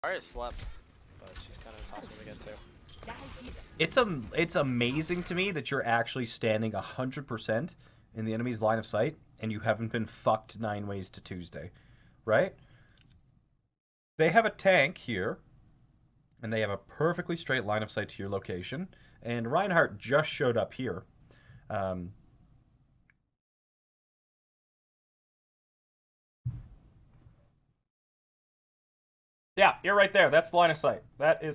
Alright, slept, but she's kind of impossible to get to. It's amazing to me that you're actually standing 100% in the enemy's line of sight, and you haven't been fucked 9 ways to Tuesday, right? They have a tank here, and they have a perfectly straight line of sight to your location, and Reinhardt just showed up here. Yeah, you're right there. That's the line of sight. That's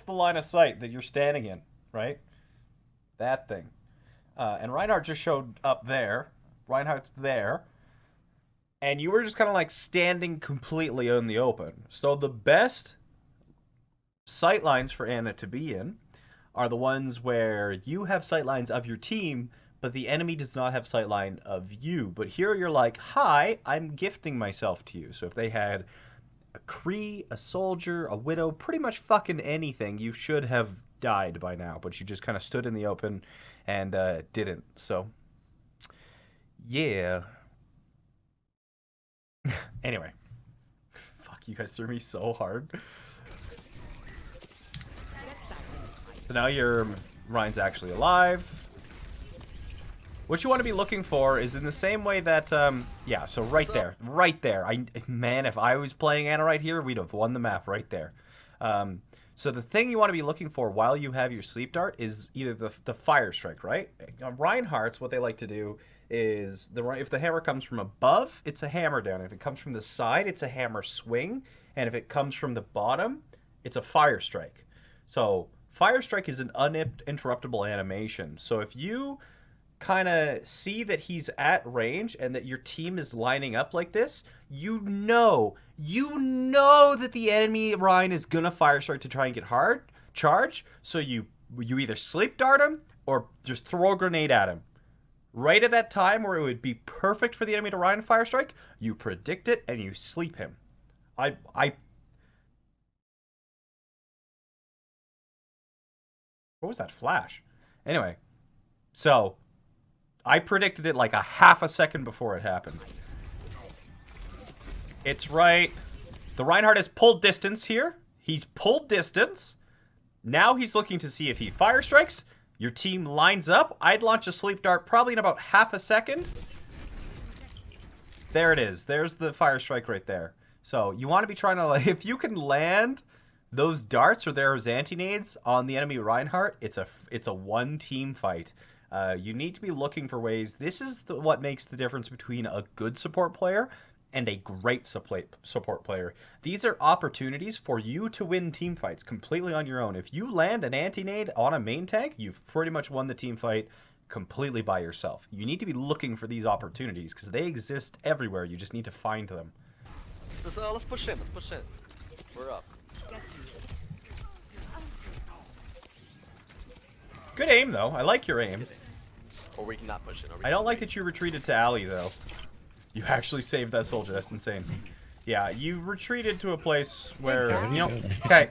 the line of sight that you're standing in, right? That thing. And Reinhardt just showed up there. Reinhardt's there. And you were just kind of like standing completely in the open. So the best sight lines for Anna to be in are the ones where you have sight lines of your team, but the enemy does not have sightline of you. But here you're like, hi, I'm gifting myself to you. So if they had a Kree, a soldier, a widow, pretty much fucking anything, you should have died by now. But you just kind of stood in the open and didn't. So, yeah. Anyway. Fuck, you guys threw me so hard. So now your Ryan's actually alive. What you want to be looking for is in the same way that, yeah, so right there. Man, if I was playing Anna right here, we'd have won the map right there. So the thing you want to be looking for while you have your sleep dart is either the fire strike, right? Reinhardt's, what they like to do is, if the hammer comes from above, it's a hammer down. If it comes from the side, it's a hammer swing. And if it comes from the bottom, it's a fire strike. So fire strike is an uninterruptible animation. So if you kind of see that he's at range and that your team is lining up like this, you know that the enemy Ryan is gonna fire strike to try and get hard charge. So you either sleep dart him or just throw a grenade at him. Right at that time where it would be perfect for the enemy to Ryan fire strike, you predict it and you sleep him. What was that flash? Anyway, so I predicted it like a half a second before it happened. It's right. The Reinhardt has pulled distance here. He's pulled distance. Now he's looking to see if he fire strikes. Your team lines up. I'd launch a sleep dart probably in about half a second. There it is. There's the fire strike right there. So you want to be trying to, like, if you can land those darts or those anti-nades on the enemy Reinhardt, it's a one-team fight. You need to be looking for ways. This is what makes the difference between a good support player and a great support player. These are opportunities for you to win team fights completely on your own. If you land an anti-nade on a main tank, you've pretty much won the team fight completely by yourself. You need to be looking for these opportunities because they exist everywhere. You just need to find them. Let's push in. We're up. Good aim, though. I like your aim. Or we can not push it. I don't like that you retreated to alley, though. You actually saved that soldier. That's insane. Yeah, you retreated to a place where, you know... Okay.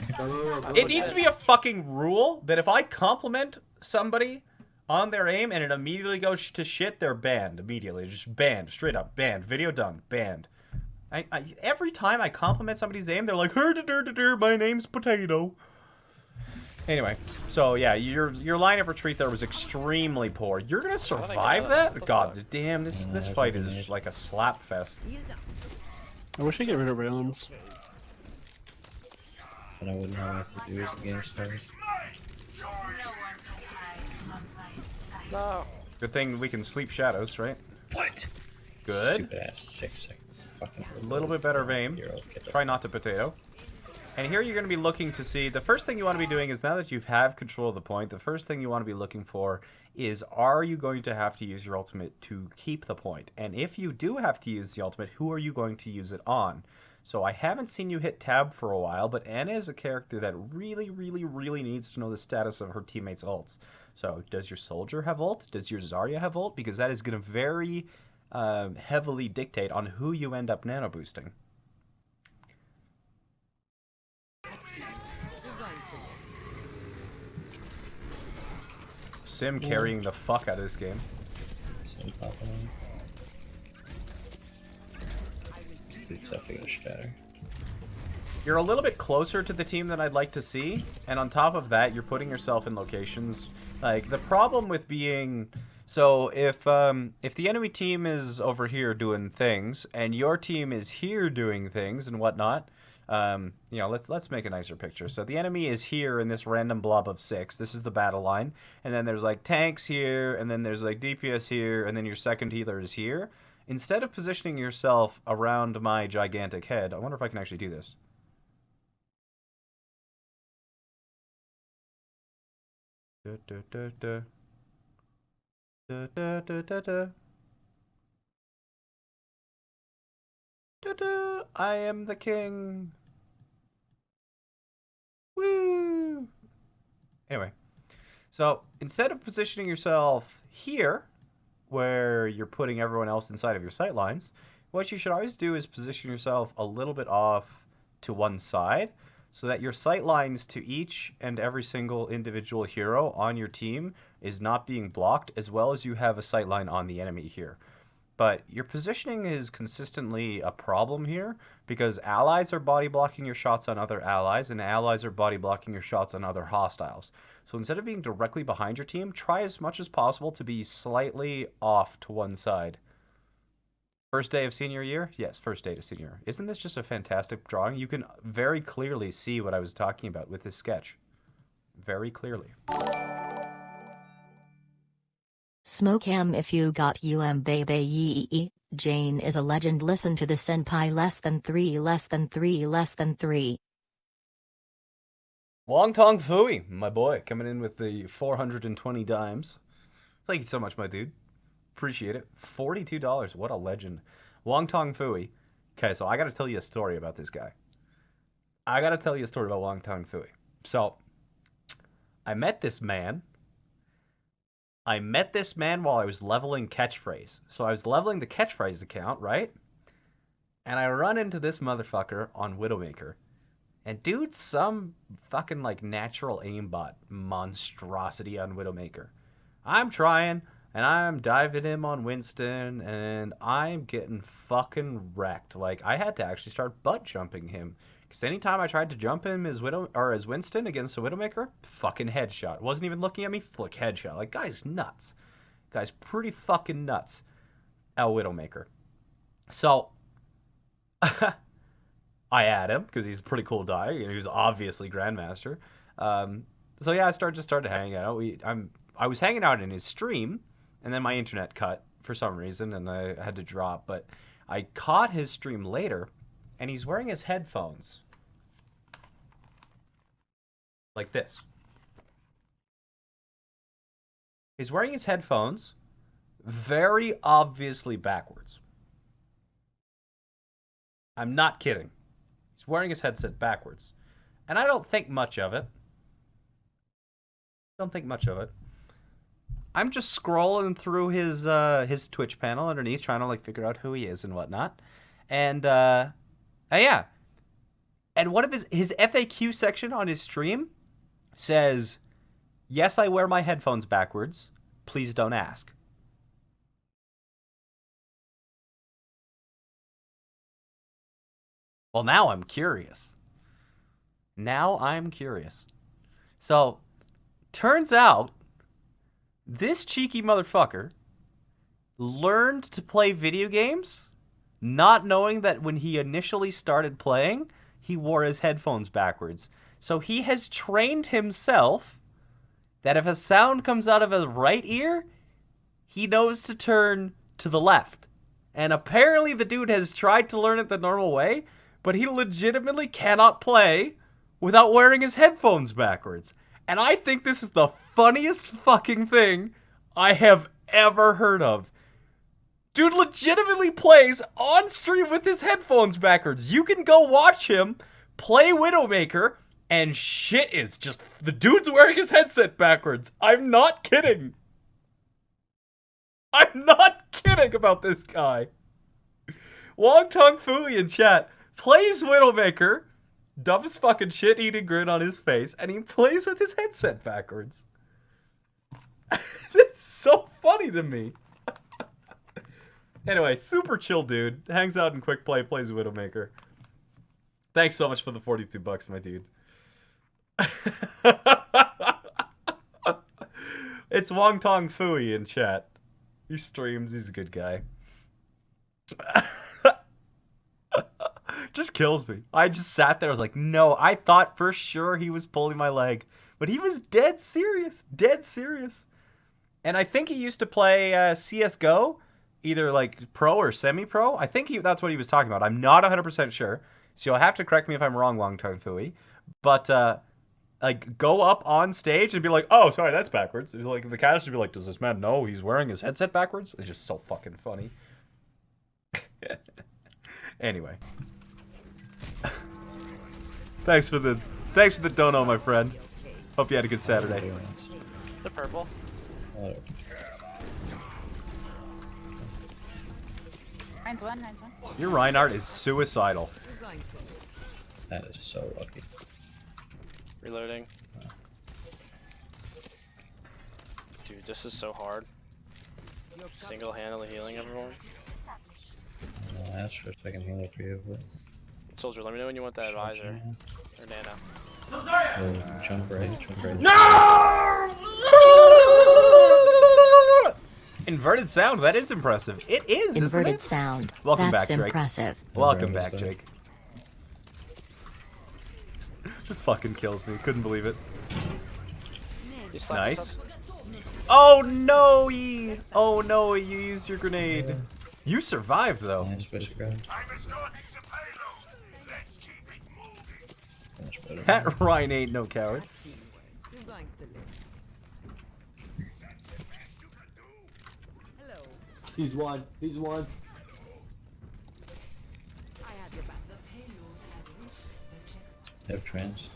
It needs to be a fucking rule that if I compliment somebody on their aim and it immediately goes to shit, they're banned immediately. Just banned. Straight up. Banned. Video done. Banned. Every time I compliment somebody's aim, they're like, my name's Potato. Anyway, so yeah, your line of retreat there was extremely poor. You're gonna survive that? God damn, this fight is like a slap fest. I wish I could get rid of rounds. But I wouldn't know what to do as the game started. No. Good thing we can sleep shadows, right? What? Good. Stupid ass 6 second fucking. A little bit better of aim. Try not to potato. And here you're going to be looking to see, the first thing you want to be doing is now that you have control of the point, the first thing you want to be looking for is, are you going to have to use your ultimate to keep the point? And if you do have to use the ultimate, who are you going to use it on? So I haven't seen you hit tab for a while, but Anna is a character that really needs to know the status of her teammates' ults. So does your soldier have ult? Does your Zarya have ult? Because that is going to very heavily dictate on who you end up nano boosting. Sim carrying the fuck out of this game. Sim popping on. Dude's definitely gonna shatter. You're a little bit closer to the team than I'd like to see, and on top of that, you're putting yourself in locations. Like, the problem with being... So, if the enemy team is over here doing things, and your team is here doing things and whatnot, you know, let's make a nicer picture. So, the enemy is here in this random blob of 6. This is the battle line. And then there's, like, tanks here, and then there's, like, DPS here, and then your second healer is here. Instead of positioning yourself around my gigantic head, I wonder if I can actually do this. Da, da, da, da. Da, da, da, da, da. Da, da. I am the king. Woo! Anyway, so instead of positioning yourself here, where you're putting everyone else inside of your sight lines, what you should always do is position yourself a little bit off to one side, so that your sight lines to each and every single individual hero on your team is not being blocked, as well as you have a sight line on the enemy here. But your positioning is consistently a problem here, because allies are body blocking your shots on other allies, and allies are body blocking your shots on other hostiles. So instead of being directly behind your team, try as much as possible to be slightly off to one side. First day of senior year? Yes, first day to senior year. Isn't this just a fantastic drawing? You can very clearly see what I was talking about with this sketch. Very clearly. Smoke him if you got baby yee. Jayne is a legend. Listen to the senpai less than 3 less than 3 less than 3. Wong Tong Fooey, my boy, coming in with the 420 dimes. Thank you so much, my dude. Appreciate it. $42. What a legend. Wong Tong Fooey. Okay, so I got to tell you a story about this guy. I got to tell you a story about Wong Tong Fooey. So, I met this man while I was leveling catchphrase. So I was leveling the catchphrase account, right? And I run into this motherfucker on Widowmaker. And dude's some fucking like natural aimbot monstrosity on Widowmaker. I'm trying, and I'm diving him on Winston, and I'm getting fucking wrecked. Like, I had to actually start butt jumping him. Because anytime I tried to jump him as Winston against a Widowmaker, fucking headshot. Wasn't even looking at me, flick headshot. Like, guy's nuts. Guy's pretty fucking nuts. A Widowmaker. So, I add him, because he's a pretty cool guy. You know, he was obviously Grandmaster. So yeah, I started hanging out. I was hanging out in his stream, and then my internet cut for some reason, and I had to drop. But I caught his stream later, and he's wearing his headphones. Like this. He's wearing his headphones very obviously backwards. I'm not kidding. He's wearing his headset backwards. And I don't think much of it. I'm just scrolling through his Twitch panel underneath, trying to like figure out who he is and whatnot. And yeah. And one of his FAQ section on his stream says, "Yes, I wear my headphones backwards. Please don't ask." Well, now I'm curious. So, turns out, this cheeky motherfucker learned to play video games, not knowing that when he initially started playing, he wore his headphones backwards. So he has trained himself that if a sound comes out of his right ear, he knows to turn to the left. And apparently the dude has tried to learn it the normal way, but he legitimately cannot play without wearing his headphones backwards. And I think this is the funniest fucking thing I have ever heard of. Dude legitimately plays on stream with his headphones backwards. You can go watch him play Widowmaker, and shit is just... The dude's wearing his headset backwards. I'm not kidding. I'm not kidding about this guy. Wong Tong Fooey in chat plays Widowmaker, dumbest fucking shit-eating grin on his face, and he plays with his headset backwards. It's so funny to me. Anyway, super chill dude. Hangs out in quick play, plays Widowmaker. Thanks so much for the 42 bucks, my dude. It's Wong Tong Fooey in chat. He streams, he's a good guy. Just kills me. I just sat there, I was like, no, I thought for sure he was pulling my leg. But he was dead serious. Dead serious. And I think he used to play CSGO, either like pro or semi-pro. I think that's what he was talking about. I'm not 100% sure. So you'll have to correct me if I'm wrong, Wong Tong Fooey. But like go up on stage and be like, oh, sorry, that's backwards. It's like the cast would be like, does this man know he's wearing his headset backwards? It's just so fucking funny. Anyway. Thanks for the dono, my friend. Hope you had a good Saturday. The purple. Nine's one. Your Reinhardt is suicidal. That is so lucky. Reloading. Dude, this is so hard. Single-handedly healing everyone. I'll ask for a second healer for you, but... Soldier, let me know when you want that advisor. Or Nana. Oh, jump right. No! Inverted sound, that is impressive. It is, Inverted isn't it? sound. Welcome That's back, Drake. impressive. Welcome back, Jake. Just fucking kills me. Couldn't believe it. Nice. Oh no, E! Oh no, you used your grenade. You survived though. Nice fish grab. That Ryan ain't no coward. He's one. They have trans.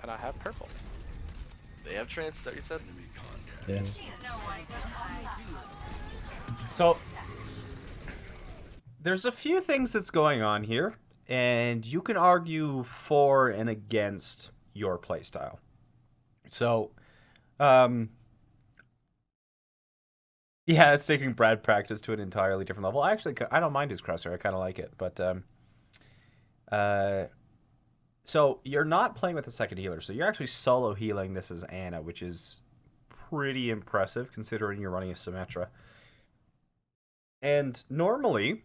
And I have purple. They have trans, is that what you said? Yeah. So, there's a few things that's going on here, and you can argue for and against your playstyle. So, yeah, it's taking Brad practice to an entirely different level. I don't mind his crosshair. I kind of like it, but so you're not playing with a second healer, so you're actually solo healing this as Anna, which is pretty impressive considering you're running a Symmetra. And normally,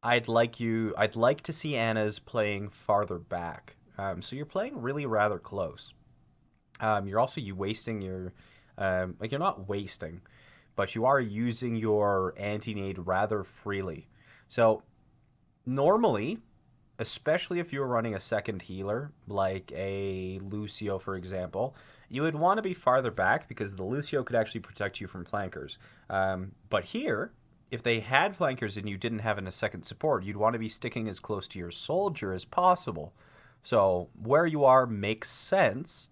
I'd like to see Anna's playing farther back. So you're playing really rather close. You're wasting your, you're not wasting, but you are using your anti-nade rather freely. So normally, especially if you're running a second healer, like a Lucio, for example, you would want to be farther back because the Lucio could actually protect you from flankers. But here, if they had flankers and you didn't have a second support, you'd want to be sticking as close to your soldier as possible. So where you are makes sense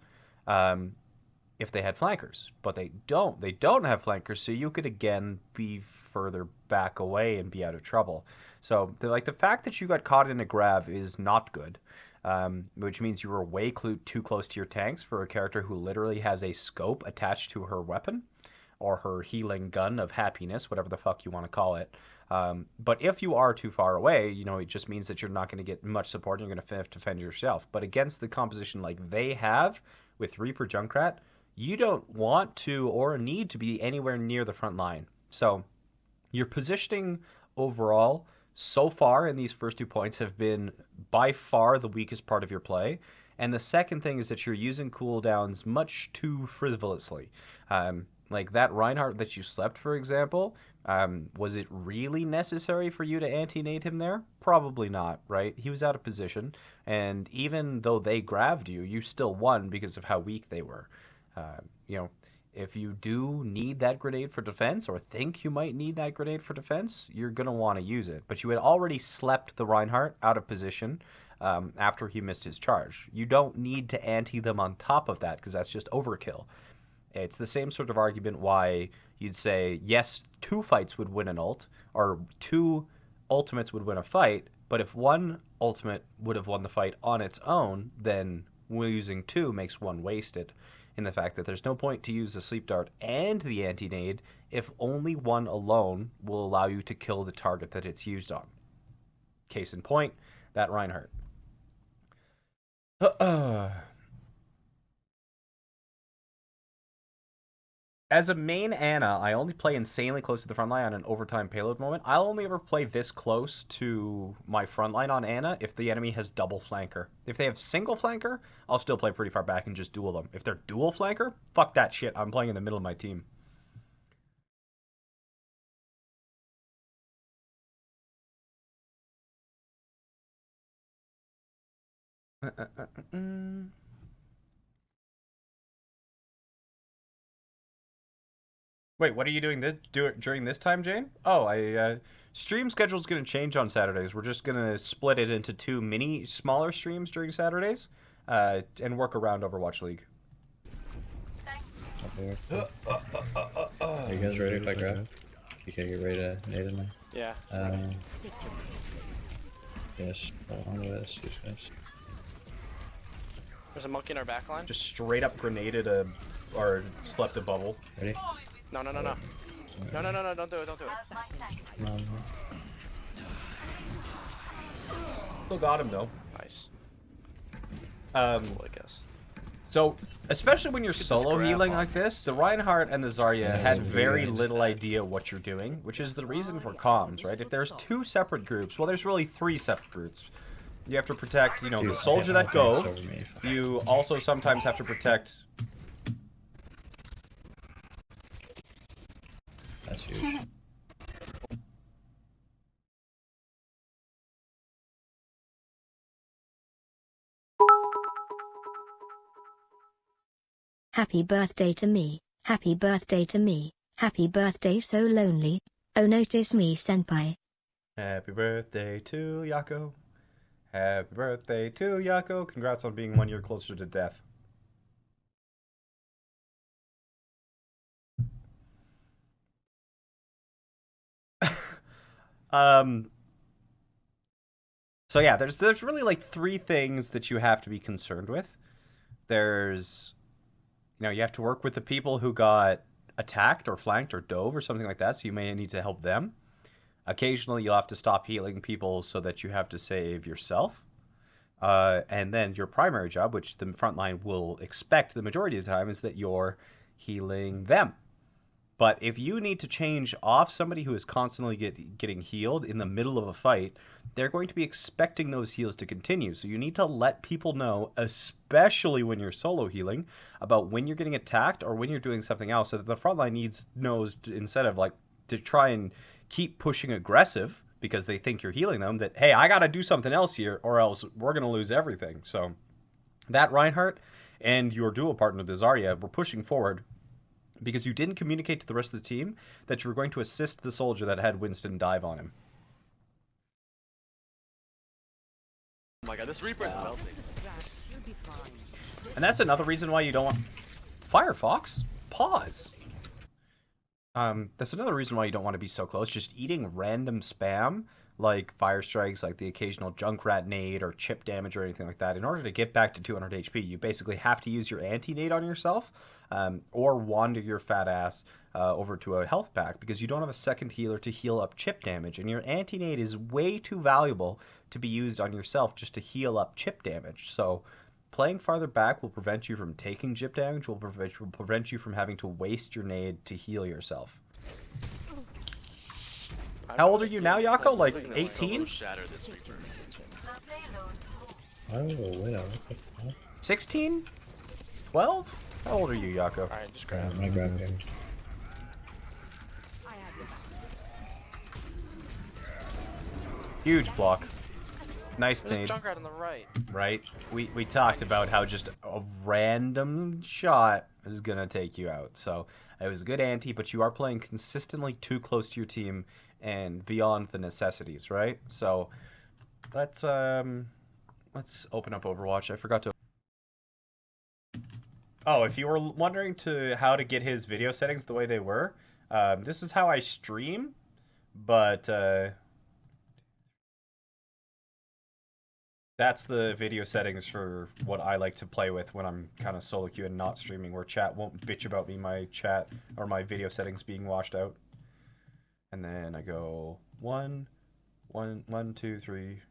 if they had flankers, but they don't. They don't have flankers, so you could again be further back away and be out of trouble. So the fact that you got caught in a grab is not good, which means you were way too close to your tanks for a character who literally has a scope attached to her weapon or her healing gun of happiness, whatever the fuck you want to call it. But if you are too far away, it just means that you're not going to get much support and you're going to have to defend yourself. But against the composition like they have with Reaper Junkrat, you don't want to or need to be anywhere near the front line. So your positioning overall so far in these first 2 points have been by far the weakest part of your play. And the second thing is that you're using cooldowns much too frivolously. Like that Reinhardt that you slept, for example, was it really necessary for you to anti-nade him there? Probably not, right? He was out of position, and even though they grabbed you, you still won because of how weak they were. If you do need that grenade for defense, or think you might need that grenade for defense, you're going to want to use it. But you had already slept the Reinhardt out of position after he missed his charge. You don't need to anti them on top of that, because that's just overkill. It's the same sort of argument why you'd say, yes, 2 fights would win an ult, or 2 ultimates would win a fight, but if 1 ultimate would have won the fight on its own, then using 2 makes 1 wasted. in the fact that there's no point to use the sleep dart and the anti-nade if only one alone will allow you to kill the target that it's used on. Case in point, that Reinhardt. As a main Ana, I only play insanely close to the front line on an overtime payload moment. I'll only ever play this close to my front line on Ana if the enemy has double flanker. If they have single flanker, I'll still play pretty far back and just duel them. If they're dual flanker, fuck that shit. I'm playing in the middle of my team. Wait, what are you doing during this time, Jayne? Oh, stream schedule's going to change on Saturdays. We're just going to split it into 2 smaller streams during Saturdays, and work around Overwatch League. Are you guys ready if I grab? You can get ready to nade in there. Yeah. Yes, on this, you guys. There's a monkey in our back line. Just straight up grenaded or slept a bubble. Ready? No, don't do it, don't do it. No. Still got him though. Nice. I guess. So, especially when you're solo grab healing on. like this, the Reinhardt and the Zarya had very little idea what you're doing, which is the reason for comms, right? If there's 2 separate groups, well, there's really 3 separate groups. You have to protect, you know, the soldier that go. You also sometimes have to protect... That's huge. Happy birthday to me, happy birthday to me, happy birthday so lonely. Oh notice me senpai. Happy birthday to Yako. Happy birthday to Yako. Congrats on being 1 year closer to death. So yeah, there's really like 3 things that you have to be concerned with. There's, you know, you have to work with the people who got attacked or flanked or dove or something like that, so you may need to help them. Occasionally, you'll have to stop healing people so that you have to save yourself. And then your primary job, which the front line will expect the majority of the time, is that you're healing them. But if you need to change off somebody who is constantly getting healed in the middle of a fight, they're going to be expecting those heals to continue. So you need to let people know, especially when you're solo healing, about when you're getting attacked or when you're doing something else, so that the frontline knows instead of like to try and keep pushing aggressive because they think you're healing them, that, hey, I got to do something else here or else we're going to lose everything. So that Reinhardt and your duo partner, the Zarya, were pushing forward because you didn't communicate to the rest of the team that you were going to assist the soldier that had Winston dive on him. Oh my god, this Reaper's melting. And that's another reason why you don't want... Firefox? Pause. That's another reason why you don't want to be so close. Just eating random spam, like fire strikes, like the occasional Junkrat nade or chip damage or anything like that. In order to get back to 200 HP, you basically have to use your anti-nade on yourself, or wander your fat ass over to a health pack, because you don't have a second healer to heal up chip damage, and your anti-nade is way too valuable to be used on yourself just to heal up chip damage. So playing farther back will prevent you from taking chip damage, will prevent you from having to waste your nade to heal yourself. How old are you now, Yako? Like 18? Shatter this Reaper. Oh, wait, what the fuck? 16? 12? How old are you, Yako? Alright, just grab. I'm gonna grab him. Huge block. Nice There's a nade. Junkrat on the right. Right? We talked about how just a random shot is gonna take you out. So it was a good ante, but you are playing consistently too close to your team and beyond the necessities, right? So let's open up Overwatch. I forgot to. Oh, if you were wondering how to get his video settings the way they were, this is how I stream, but That's the video settings for what I like to play with when I'm kind of solo queue and not streaming, where chat won't bitch about me, my chat or my video settings being washed out. And then I go 1, 2, 3.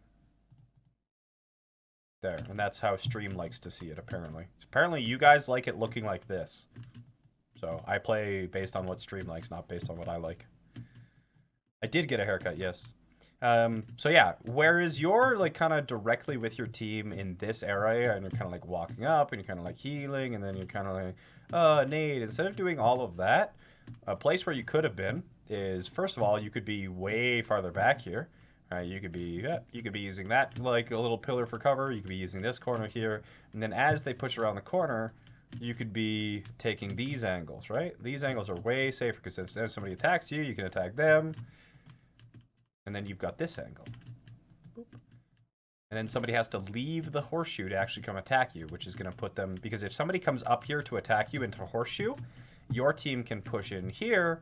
There, and that's how stream likes to see it, apparently. Apparently you guys like it looking like this. So I play based on what stream likes, not based on what I like. I did get a haircut, yes. So yeah, whereas you're like kind of directly with your team in this area, and you're kind of like walking up, and you're kind of like healing, and then you're kind of like, nade. Instead of doing all of that, a place where you could have been is, first of all, you could be way farther back here. You could be using that like a little pillar for cover. You could be using this corner here, and then as they push around the corner, you could be taking these angles, right? These angles are way safer because if somebody attacks you, you can attack them. And then you've got this angle. Boop. And then somebody has to leave the horseshoe to actually come attack you, which is going to put them... Because if somebody comes up here to attack you into horseshoe, your team can push in here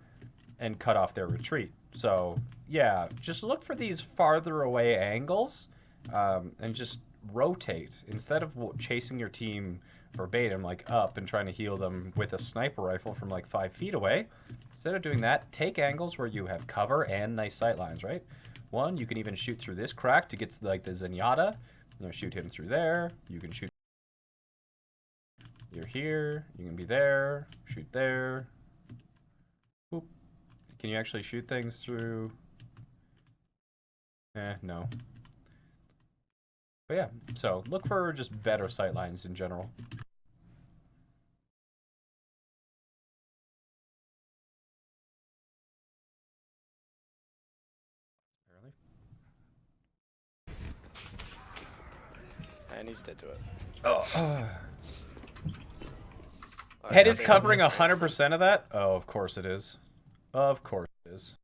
and cut off their retreat. So, yeah, just look for these farther away angles and just rotate. Instead of chasing your team verbatim, like up and trying to heal them with a sniper rifle from like 5 feet away, instead of doing that, take angles where you have cover and nice sight lines, right? One, you can even shoot through this crack to get to, like the Zenyatta. You know, shoot him through there. You can shoot. You're here. You can be there. Shoot there. Boop. Can you actually shoot things through? No. But yeah, so look for just better sight lines in general. And he's dead to it. Head is covering 100% of that? Oh, of course it is. Of course it is.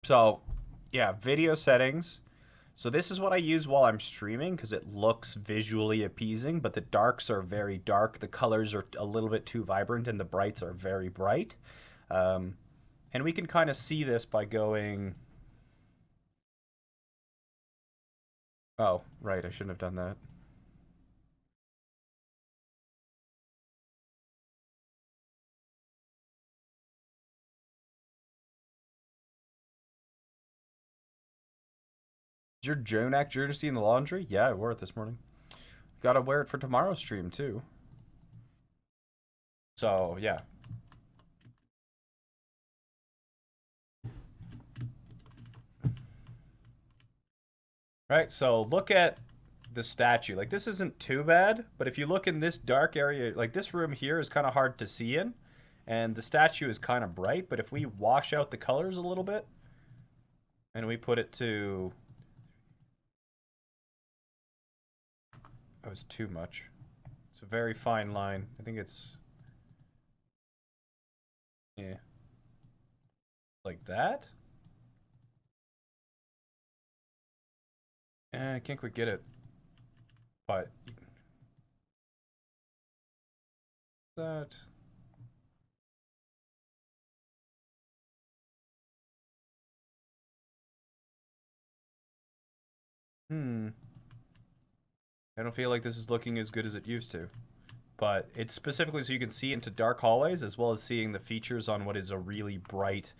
So, yeah, video settings. So this is what I use while I'm streaming because it looks visually appeasing, but the darks are very dark, the colors are a little bit too vibrant, and the brights are very bright. And we can kind of see this by going... Oh, right, I shouldn't have done that. Is your Jonak jersey in the laundry? Yeah, I wore it this morning. Gotta wear it for tomorrow's stream, too. So, yeah. Right, so look at the statue. Like, this isn't too bad, but if you look in this dark area, like this room here is kind of hard to see in, and the statue is kind of bright, but if we wash out the colors a little bit, and we put it to... That was too much. It's a very fine line. I think it's... Yeah. Like that? I can't quite get it. But... That... I don't feel like this is looking as good as it used to. But it's specifically so you can see into dark hallways as well as seeing the features on what is a really bright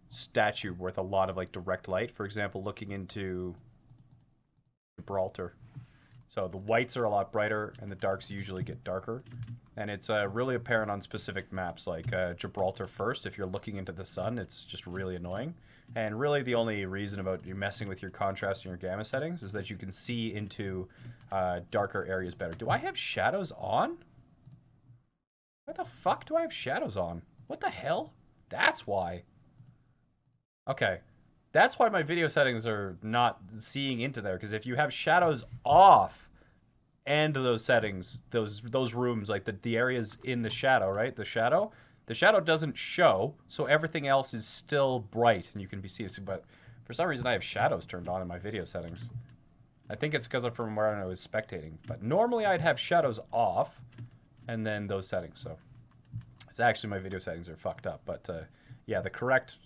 statue with a lot of like direct light. For example, looking into Gibraltar. So the whites are a lot brighter and the darks usually get darker. And it's really apparent on specific maps like Gibraltar first. If you're looking into the sun, it's just really annoying. And really the only reason about you messing with your contrast and your gamma settings is that you can see into darker areas better. Do I have shadows on? Why the fuck do I have shadows on? What the hell? That's why. Okay. That's why my video settings are not seeing into there. Because if you have shadows off and those settings, those rooms, like the areas in the shadow, right? The shadow doesn't show, so everything else is still bright and you can be seen. But for some reason, I have shadows turned on in my video settings. I think it's because of from where I was spectating. But normally I'd have shadows off, and then those settings. So it's actually my video settings are fucked up. But yeah, the correct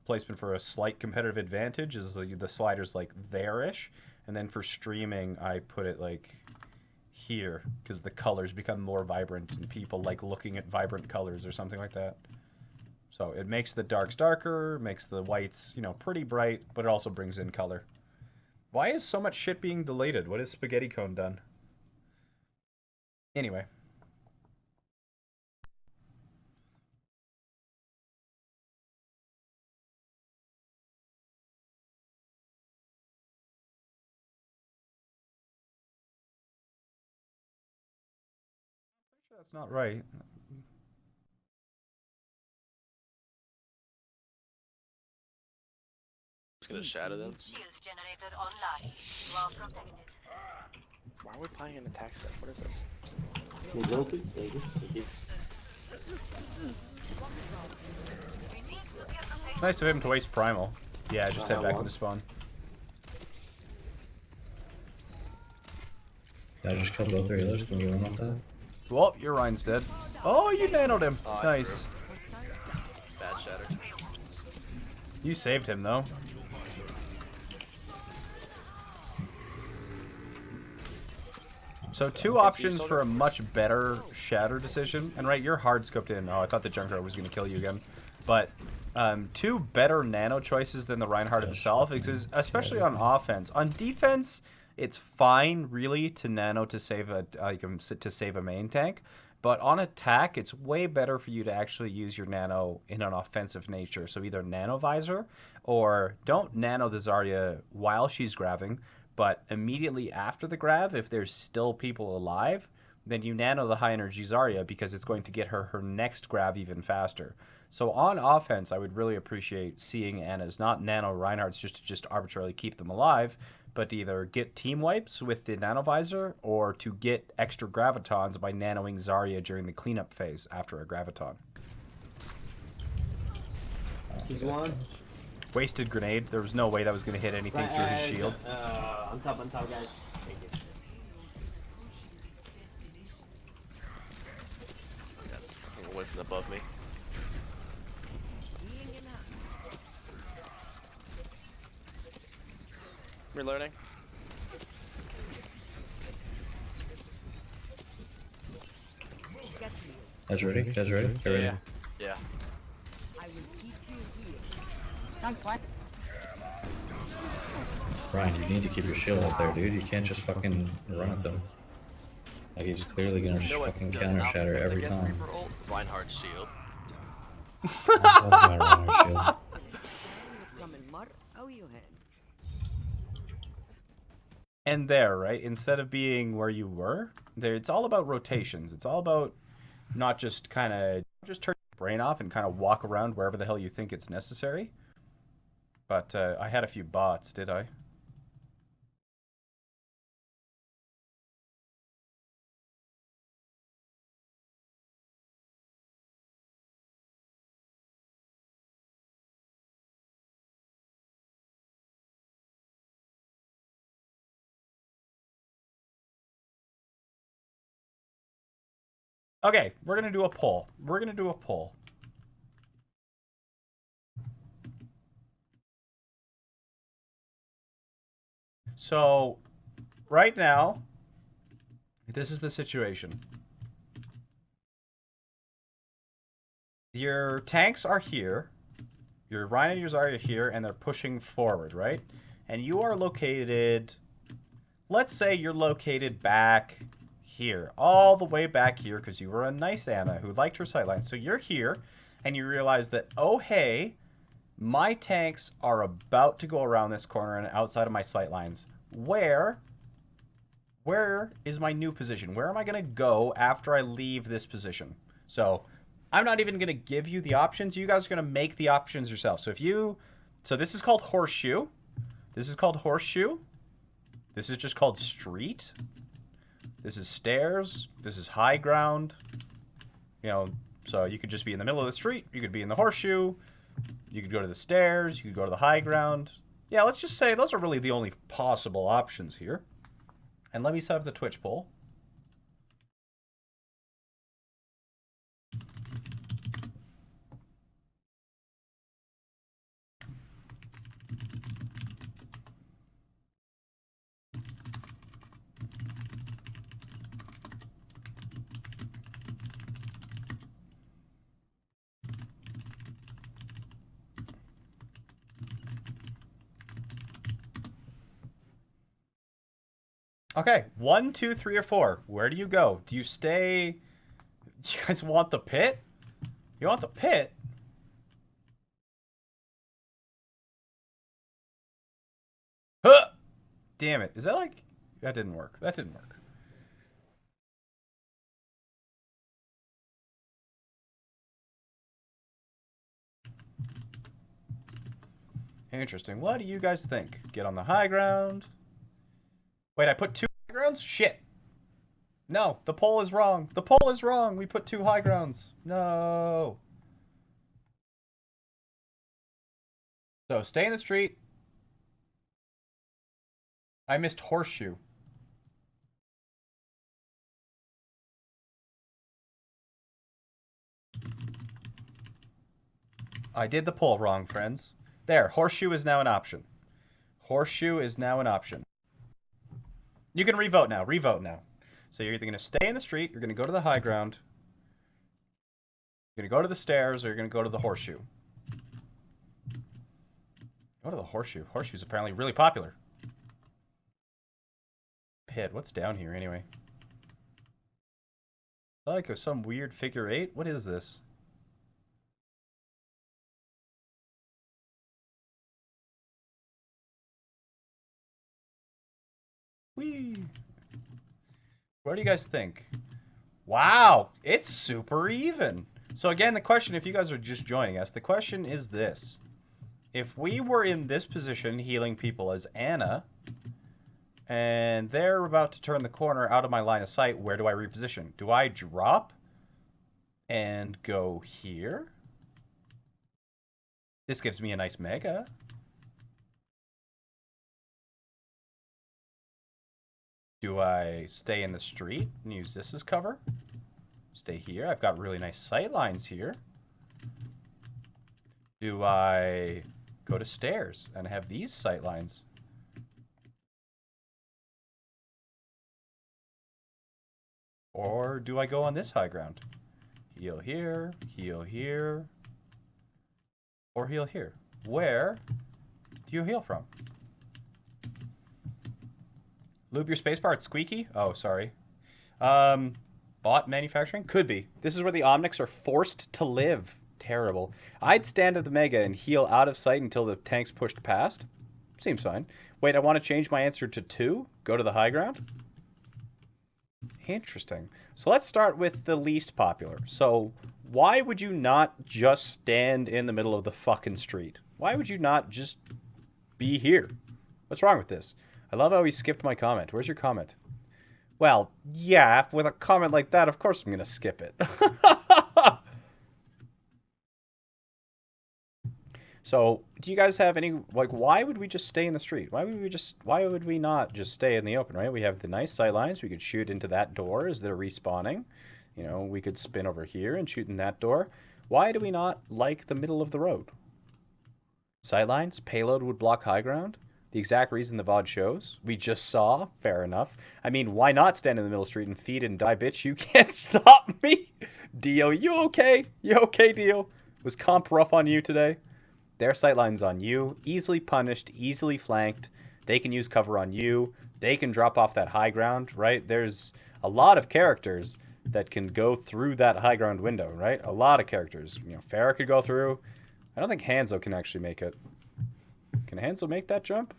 placement for a slight competitive advantage is the slider's like there-ish, and then for streaming I put it like here because the colors become more vibrant and people like looking at vibrant colors or something like that. So it makes the darks darker, makes the whites, you know, pretty bright, but it also brings in color. Why is so much shit being deleted? What has Spaghetti Cone done? Anyway. That's not right. Just gonna shatter them. Why are we playing an attack set? What is this? Nice of him to waste primal. Yeah, just head back into spawn. I just killed both their healers. Can you want that? Well, your Ryan's dead. Oh, you nanoed him. Oh, Nice. Bad shatter. You saved him, though. So two options for a much better shatter decision. And right, you're hard scoped in. Oh, I thought the Junkrat was going to kill you again. But two better nano choices than the Reinhardt himself, especially on offense. On defense, it's fine, really, to nano to save a main tank. But on attack, it's way better for you to actually use your nano in an offensive nature. So either nano visor or don't nano the Zarya while she's grabbing, but immediately after the grab, if there's still people alive, then you nano the high energy Zarya because it's going to get her next grab even faster. So on offense, I would really appreciate seeing Anna's not nano Reinhardt's just to arbitrarily keep them alive, but to either get team wipes with the nanovisor or to get extra gravitons by nanoing Zarya during the cleanup phase after a graviton. He's one. Wasted grenade. There was no way that was going to hit anything through his shield. On top, guys. Thank you. That's fucking Winston above me. Reloading. That's ready? That's ready? Get ready. Yeah. Thanks, one. Ryan, you need to keep your shield up there, dude. You can't just fucking run at them. Like, he's clearly gonna You know what fucking does counter outplay shatter every against time. Reaper ult? Reinhardt's shield. I love my Reinhardt shield. And there, right? Instead of being where you were, there, it's all about rotations. It's all about not just kind of just turn your brain off and kind of walk around wherever the hell you think it's necessary. But I had a few bots, did I? Okay, we're going to do a poll. We're going to do a poll. So, right now, this is the situation. Your tanks are here. Your Rhino and your Zarya are here, and they're pushing forward, right? And you are located... Let's say you're located back here. All the way back here, because you were a nice Anna who liked her sightline. So you're here, and you realize that, oh, hey, my tanks are about to go around this corner and outside of my sightlines. Where is my new position? Where am I going to go after I leave this position? So I'm not even going to give you the options. You guys are going to make the options yourself. So so this is called horseshoe. This is called horseshoe. This is just called street. This is stairs. This is high ground. You know, so you could just be in the middle of the street. You could be in the horseshoe. You could go to the stairs. You could go to the high ground. Yeah, let's just say those are really the only possible options here. And let me set up the Twitch poll. Okay, 1, 2, 3, or 4. Where do you go? Do you stay? Do you guys want the pit? You want the pit? Huh! Damn it. Is that like... That didn't work. That didn't work. Interesting. What do you guys think? Get on the high ground? Wait, I put 2 high grounds? Shit. No, the poll is wrong. The poll is wrong. We put 2 high grounds. No. So, stay in the street. I missed horseshoe. I did the poll wrong, friends. There, horseshoe is now an option. Horseshoe is now an option. You can revote now. Revote now. So you're either going to stay in the street, you're going to go to the high ground, you're going to go to the stairs, or you're going to go to the horseshoe. Go to the horseshoe. Horseshoe's apparently really popular. Pit. What's down here anyway? Like some weird figure 8? What is this? Whee! What do you guys think? Wow, it's super even. So again, the question, if you guys are just joining us, the question is this. If we were in this position healing people as Anna, and they're about to turn the corner out of my line of sight, where do I reposition? Do I drop and go here? This gives me a nice mega. Do I stay in the street and use this as cover? Stay here. I've got really nice sight lines here. Do I go to stairs and have these sight lines? Or do I go on this high ground? Heal here, or heal here. Where do you heal from? Lube your spacebar, it's squeaky? Oh, sorry. Bot manufacturing? Could be. This is where the Omnics are forced to live. Terrible. I'd stand at the Mega and heal out of sight until the tank's pushed past. Seems fine. Wait, I want to change my answer to 2. Go to the high ground. Interesting. So let's start with the least popular. So why would you not just stand in the middle of the fucking street? Why would you not just be here? What's wrong with this? I love how he skipped my comment. Where's your comment? Well, yeah, with a comment like that, of course I'm going to skip it. So, do you guys have any, like, why would we just stay in the street? Why would we not just stay in the open, right? We have the nice sight lines. We could shoot into that door as they're respawning. You know, we could spin over here and shoot in that door. Why do we not like the middle of the road? Sight lines, payload would block high ground. The exact reason the VOD shows. We just saw. Fair enough. I mean, why not stand in the middle of the street and feed and die, bitch? You can't stop me. Dio, you okay? You okay, Dio? Was comp rough on you today? Their sightline's on you. Easily punished, easily flanked. They can use cover on you. They can drop off that high ground, right? There's a lot of characters that can go through that high ground window, right? A lot of characters. You know, Farah could go through. I don't think Hanzo can actually make it. Can Hanzo make that jump?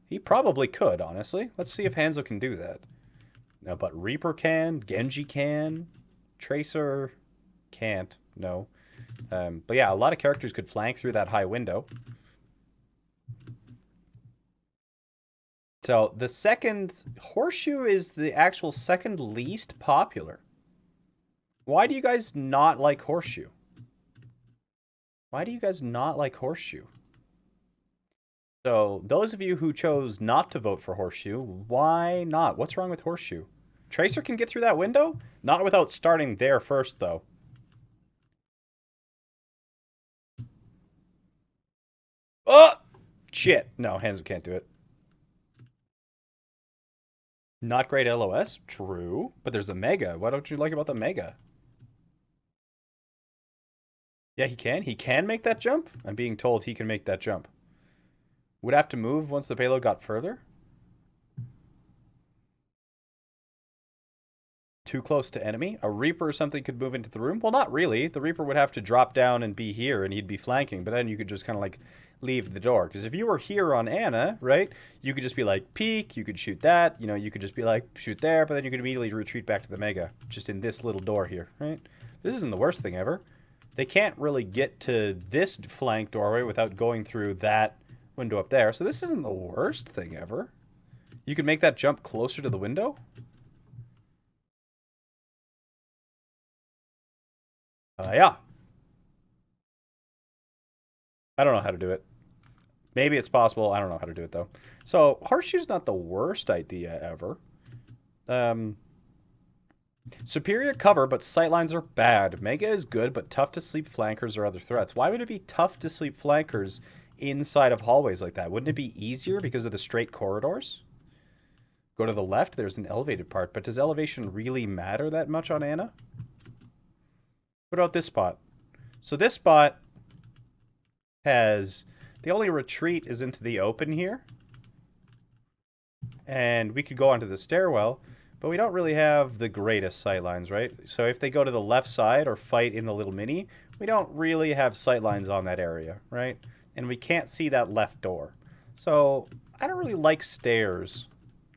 He probably could, honestly. Let's see if Hanzo can do that. No, but Reaper can, Genji can, Tracer can't, no. But yeah, a lot of characters could flank through that high window. So the second, Horseshoe is the actual second least popular. Why do you guys not like Horseshoe? Why do you guys not like Horseshoe? So, those of you who chose not to vote for Horseshoe, why not? What's wrong with Horseshoe? Tracer can get through that window? Not without starting there first, though. Oh! Shit. No, Hanzo can't do it. Not great LOS? True. But there's a Mega. What don't you like about the Mega? Yeah, he can. He can make that jump? I'm being told he can make that jump. Would have to move once the payload got further? Too close to enemy? A Reaper or something could move into the room? Well, not really. The Reaper would have to drop down and be here, and he'd be flanking. But then you could just kind of, like, leave the door. Because if you were here on Ana, right, you could just be like, peek, you could shoot that. You know, you could just be like, shoot there. But then you could immediately retreat back to the Mega. Just in this little door here, right? This isn't the worst thing ever. They can't really get to this flank doorway without going through that window up there. So this isn't the worst thing ever. You can make that jump closer to the window. Yeah. I don't know how to do it. Maybe it's possible. I don't know how to do it, though. So, Horseshoe's not the worst idea ever. Superior cover, but sightlines are bad. Mega is good, but tough to sleep flankers or other threats. Why would it be tough to sleep flankers inside of hallways like that? Wouldn't it be easier because of the straight corridors? Go to the left, there's an elevated part, but does elevation really matter that much on Ana? What about this spot? So this spot has... The only retreat is into the open here. And we could go onto the stairwell, but we don't really have the greatest sightlines, right? So if they go to the left side or fight in the little mini, we don't really have sightlines on that area, right? And we can't see that left door. So I don't really like stairs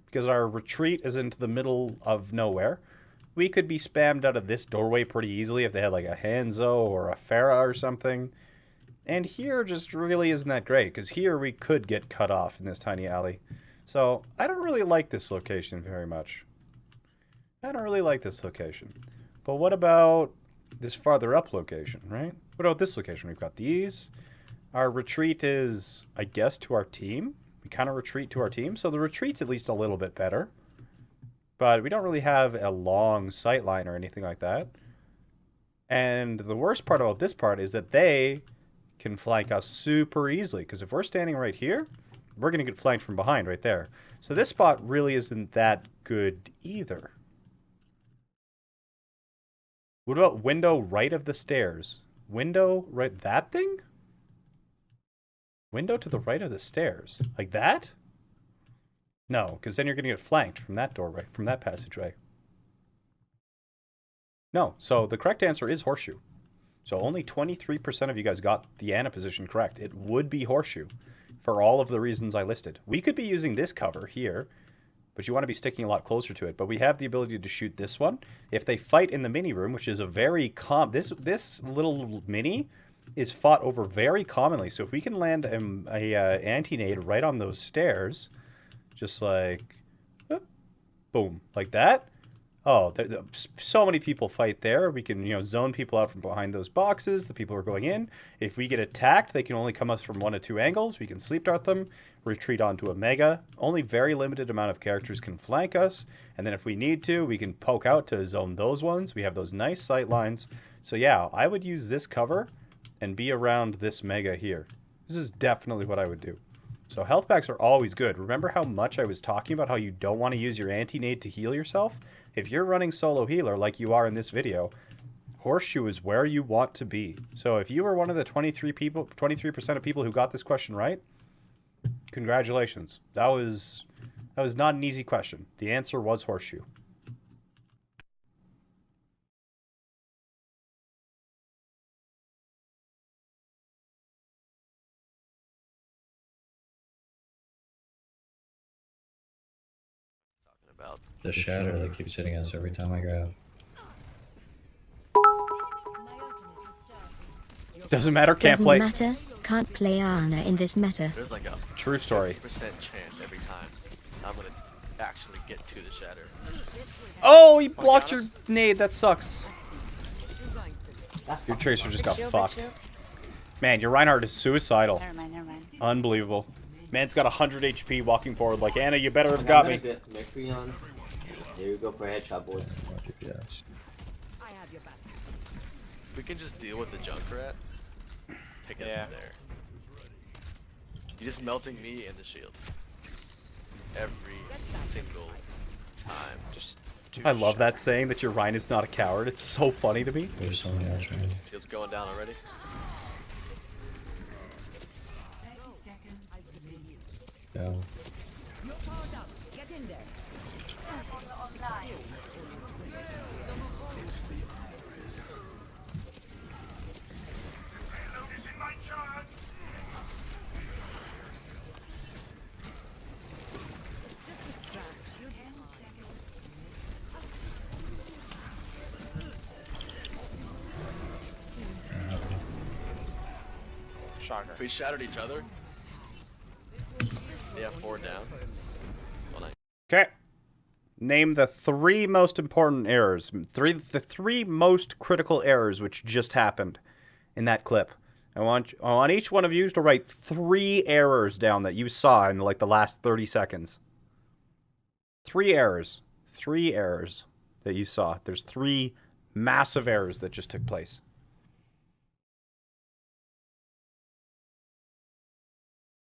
because our retreat is into the middle of nowhere. We could be spammed out of this doorway pretty easily if they had like a Hanzo or a Pharah or something. And here just really isn't that great, because here we could get cut off in this tiny alley. So I don't really like this location very much. I don't really like this location. But what about this farther up location, right? What about this location? We've got these. Our retreat is, I guess, to our team. We kind of retreat to our team. So the retreat's at least a little bit better. But we don't really have a long sight line or anything like that. And the worst part about this part is that they can flank us super easily. Because if we're standing right here, we're going to get flanked from behind right there. So this spot really isn't that good either. What about window right of the stairs? Window right... That thing? Window to the right of the stairs. Like that? No, because then you're going to get flanked from that doorway, from that passageway. No, so the correct answer is Horseshoe. So only 23% of you guys got the Ana position correct. It would be Horseshoe for all of the reasons I listed. We could be using this cover here, but you want to be sticking a lot closer to it. But we have the ability to shoot this one. If they fight in the mini room, which is a very this little mini is fought over very commonly. So if we can land a anti-nade right on those stairs, just like, boom, like that. Oh, so many people fight there. We can, zone people out from behind those boxes. The people are going in. If we get attacked, they can only come us from 1 of 2 angles. We can sleep dart them, retreat onto a Mega. Only very limited amount of characters can flank us. And then if we need to, we can poke out to zone those ones. We have those nice sight lines. So yeah, I would use this cover and be around this Mega here. This is definitely what I would do. So health packs are always good. Remember how much I was talking about how you don't want to use your anti-nade to heal yourself? If you're running solo healer like you are in this video, Horseshoe is where you want to be. So if you were one of the 23% of people who got this question right, congratulations. That was not an easy question. The answer was Horseshoe. About The shadow that keeps hitting us every time I grab. Doesn't matter, can't Doesn't play. matter, can't play Ana in this meta. there's like a True story. 50% chance every time I'm gonna actually get to the shatter. Oh, he blocked your nade. That sucks. Your Tracer just got fucked. Man, your Reinhardt is suicidal. Never mind, never mind. Unbelievable. Man's got 100 HP walking forward like, Anna, you better have got me. Mercury on. There you go for a headshot, boys. Yes. We can just deal with the Junkrat. Pick it Yeah. up there. You're just melting me and the shield. Every single time. Just. I love that saying that your Ryan is not a coward. It's so funny to me. There's so many alternatives. Shield's going down already. Yeah. Shocker. If we shattered each other. Yeah, 4 down. Well, nice. Okay. Name the 3 most important errors. The three most critical errors which just happened in that clip. I want each one of you to write 3 errors down that you saw in like the last 30 seconds. 3 errors. 3 errors that you saw. There's 3 massive errors that just took place.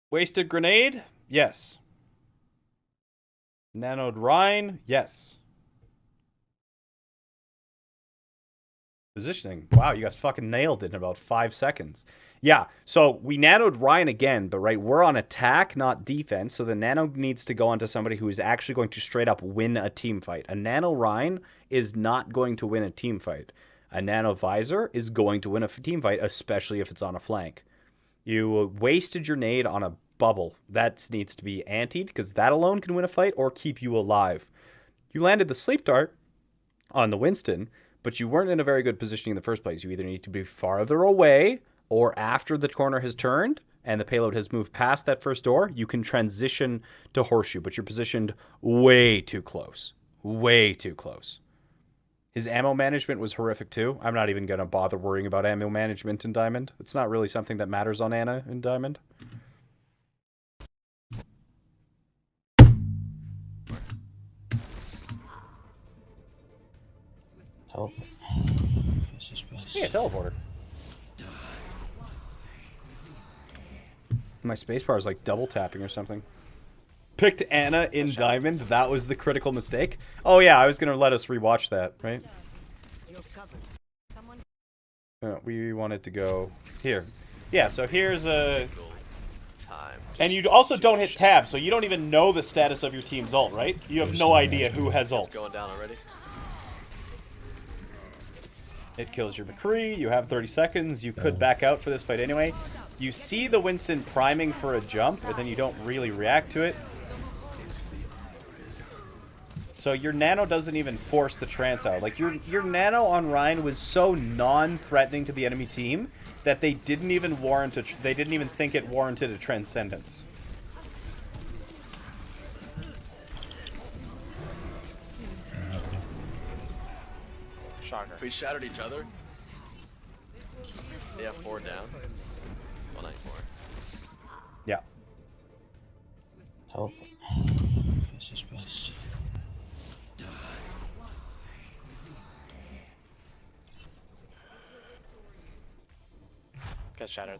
Wasted grenade? Yes. Nanoed Rhine? Yes. Positioning. Wow, you guys fucking nailed it in about 5 seconds. Yeah, so we nanoed Ryan again, but right, we're on attack, not defense, so the nano needs to go onto somebody who is actually going to straight up win a team fight. A nano Ryan is not going to win a team fight. A nano Visor is going to win a team fight, especially if it's on a flank. You wasted your nade on a bubble. That needs to be antied, because that alone can win a fight or keep you alive. You landed the sleep dart on the Winston, but you weren't in a very good position in the first place. You either need to be farther away, or after the corner has turned and the payload has moved past that first door, you can transition to Horseshoe, but you're positioned way too close. Way too close. His ammo management was horrific too. I'm not even going to bother worrying about ammo management in Diamond. It's not really something that matters on Ana in Diamond. Help. This is best. Yeah, teleporter. My spacebar is like double tapping or something. Picked Ana in Diamond. That was the critical mistake. Oh yeah, I was gonna let us rewatch that, right? We wanted to go here. Yeah, so here's a. Time. And you also don't hit tab, so you don't even know the status of your team's ult, right? You have no idea who has ult. Going down already. It kills your McCree, you have 30 seconds, you could back out for this fight anyway. You see the Winston priming for a jump, and then you don't really react to it. So your nano doesn't even force the trance out. Like, your nano on Ryan was so non-threatening to the enemy team that they didn't even think it warranted a transcendence. Shocker. If we shattered each other. Yeah, 4 down. Well, 9 more. Yeah. Help. This is best. Get shattered.